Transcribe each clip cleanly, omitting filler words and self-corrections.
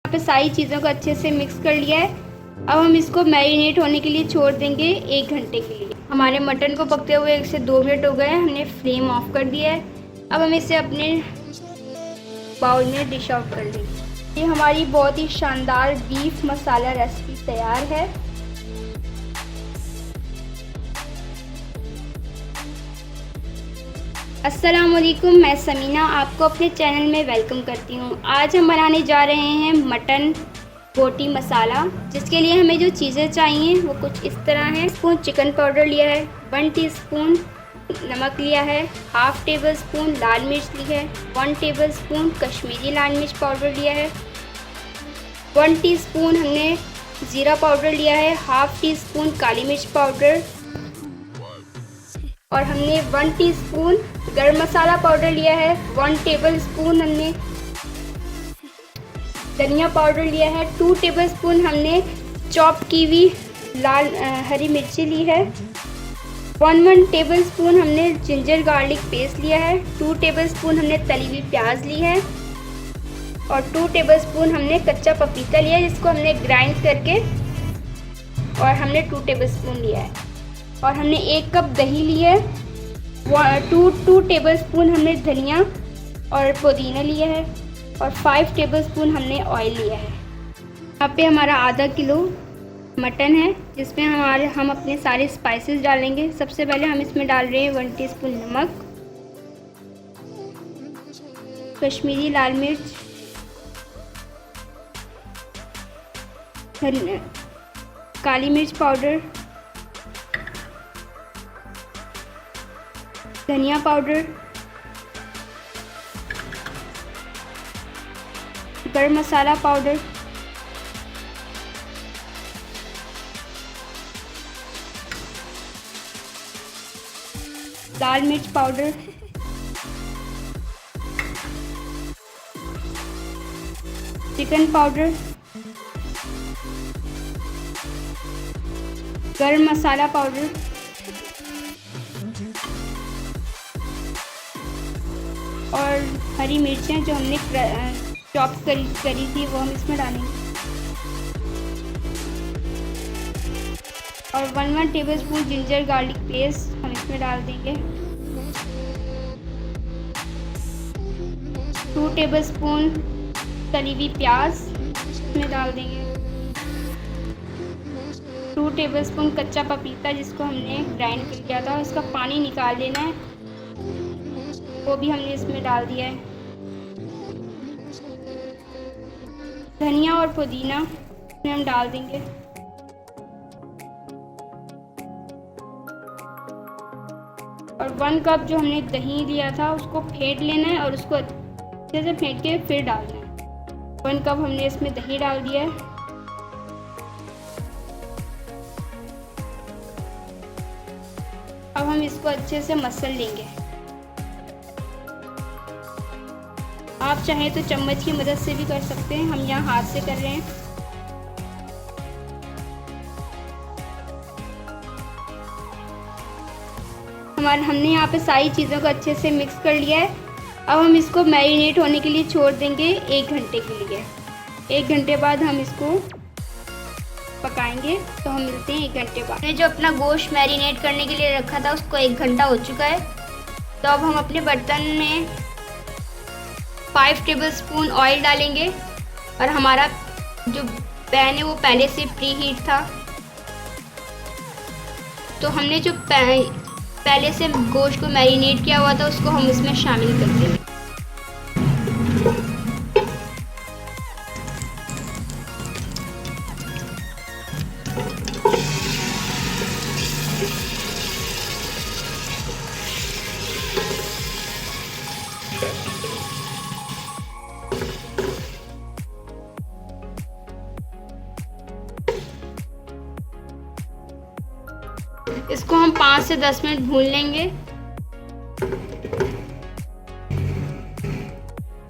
यहाँ पे सारी चीज़ों को अच्छे से मिक्स कर लिया है। अब हम इसको मैरिनेट होने के लिए छोड़ देंगे 1 घंटे के लिए। हमारे मटन को पकते हुए 1 से 2 मिनट हो गए हैं। हमने फ्लेम ऑफ कर दिया है। अब हम इसे अपने बाउल में डिश आउट कर लेंगे। ये हमारी बहुत ही शानदार बीफ मसाला रेसिपी तैयार है। अस्सलाम वालेकुम, मैं समीना आपको अपने चैनल में वेलकम करती हूँ। आज हम बनाने जा रहे हैं मटन बोटी मसाला, जिसके लिए हमें जो चीज़ें चाहिए वो कुछ इस तरह हैं। स्पून चिकन पाउडर लिया है, 1 टीस्पून नमक लिया है, हाफ टेबल स्पून लाल मिर्च ली है, 1 टेबल स्पून कश्मीरी लाल मिर्च पाउडर लिया है, 1 टीस्पून हमने ज़ीरा पाउडर लिया है, हाफ टी स्पून काली मिर्च पाउडर और हमने 1 टीस्पून गरम मसाला पाउडर लिया है, 1 टेबल स्पून हमने धनिया पाउडर लिया है, 2 टेबल स्पून हमने चॉप की हुई लाल हरी मिर्ची ली है, 1 टेबल स्पून हमने जिंजर गार्लिक पेस्ट लिया है, 2 टेबल स्पून हमने तली हुई प्याज ली है और 2 टेबल स्पून हमने कच्चा पपीता लिया है, जिसको हमने ग्राइंड करके और हमने 2 टेबल स्पून लिया है। और हमने 1 कप दही लिया है, 2 टेबल स्पून हमने धनिया और पुदीना लिया है और 5 टेबल स्पून हमने ऑयल लिया है। यहाँ पे हमारा आधा किलो मटन है, जिसमें हम अपने सारे स्पाइसेस डालेंगे। सबसे पहले हम इसमें डाल रहे हैं 1 टीस्पून नमक, कश्मीरी लाल मिर्च, काली मिर्च पाउडर, धनिया पाउडर, गरम मसाला पाउडर, लाल मिर्च पाउडर, चिकन पाउडर, गरम मसाला पाउडर और हरी मिर्चें जो हमने चॉप करी थी वो हम इसमें डालेंगे और 1 table spoon ginger garlic paste हम इसमें डाल देंगे, 2 टेबल स्पून तली हुई प्याज इसमें डाल देंगे, 2 टेबल स्पून कच्चा पपीता जिसको हमने ग्राइंड कर लिया था, उसका पानी निकाल देना है, वो भी हमने इसमें डाल दिया है। धनिया और पुदीना इसमें हम डाल देंगे और 1 कप जो हमने दही लिया था उसको फेंट लेना है और उसको अच्छे से फेंट के फिर डालना है। 1 कप हमने इसमें दही डाल दिया है। अब हम इसको अच्छे से मसल लेंगे। आप चाहें तो चम्मच की मदद से भी कर सकते हैं, हम यहाँ हाथ से कर रहे हैं। हमने यहाँ पे सारी चीज़ों को अच्छे से मिक्स कर लिया है। अब हम इसको मैरिनेट होने के लिए छोड़ देंगे 1 घंटे के लिए। 1 घंटे बाद हम इसको पकाएंगे, तो हम मिलते हैं 1 घंटे बाद। हमने जो अपना गोश्त मैरिनेट करने के लिए रखा था उसको 1 घंटा हो चुका है। तो अब हम अपने बर्तन में 5 टेबल स्पून ऑयल डालेंगे और हमारा जो पैन है वो पहले से प्री हीट था, तो हमने जो पहले से गोश्त को मैरिनेट किया हुआ था उसको हम इसमें शामिल कर देंगे। इसको हम 5 से 10 मिनट भून लेंगे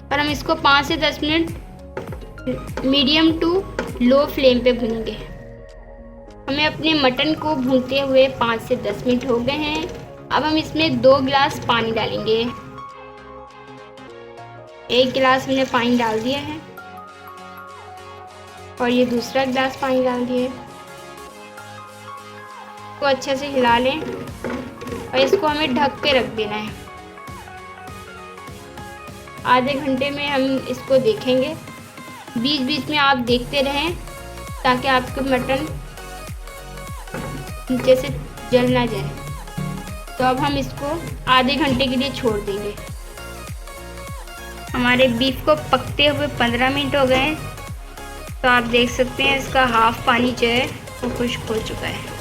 और हम इसको 5 से 10 minute medium to low flame पे भूनेंगे। हमें अपने मटन को भूनते हुए 5 से 10 मिनट हो गए हैं। अब हम इसमें 2 गिलास पानी डालेंगे। 1 गिलास हमने पानी डाल दिया है। और ये दूसरा गिलास पानी डाल दिए। इसको अच्छे से हिला लें और इसको हमें ढक के रख देना है। आधे घंटे में हम इसको देखेंगे। बीच बीच में आप देखते रहें ताकि आपके मटन नीचे से जल ना जाए। तो अब हम इसको आधे घंटे के लिए छोड़ देंगे। हमारे बीफ को पकते हुए 15 मिनट हो गए हैं। तो आप देख सकते हैं इसका हाफ पानी जो है वो खुश्क हो चुका है।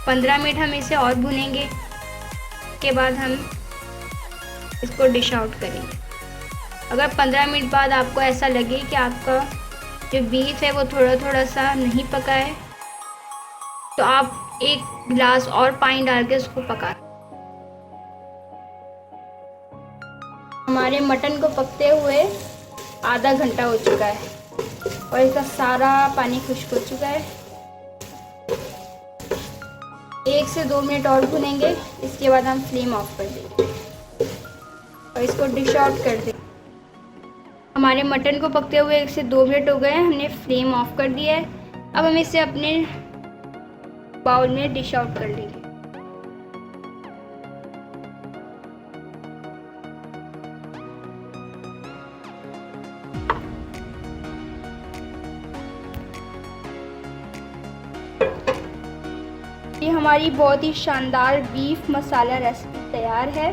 पंद्रह मिनट हम इसे और भूनेंगे। के बाद हम इसको डिश आउट करेंगे। अगर 15 मिनट बाद आपको ऐसा लगे कि आपका जो बीफ है वो थोड़ा थोड़ा सा नहीं पका है, तो आप एक गिलास और पानी डाल के उसको पका। हमारे मटन को पकते हुए आधा घंटा हो चुका है और इसका सारा पानी खुश्क हो चुका है। 1 से 2 मिनट और भुनेंगे। इसके बाद हम फ्लेम ऑफ कर देंगे और इसको डिश आउट कर देंगे। हमारे मटन को पकते हुए 1 से 2 मिनट हो गए हैं। हमने फ्लेम ऑफ कर दिया है। अब हम इसे अपने बाउल में डिश आउट कर लेंगे। ये हमारी बहुत ही शानदार बीफ मसाला रेसिपी तैयार है।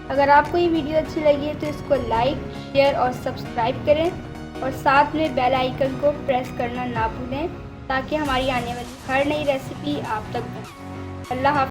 अगर आपको ये वीडियो अच्छी लगी है तो इसको लाइक, शेयर और सब्सक्राइब करें और साथ में बेल आइकन को प्रेस करना ना भूलें ताकि हमारी आने वाली हर नई रेसिपी आप तक पहुंचे। अल्लाह हाफ़िज़।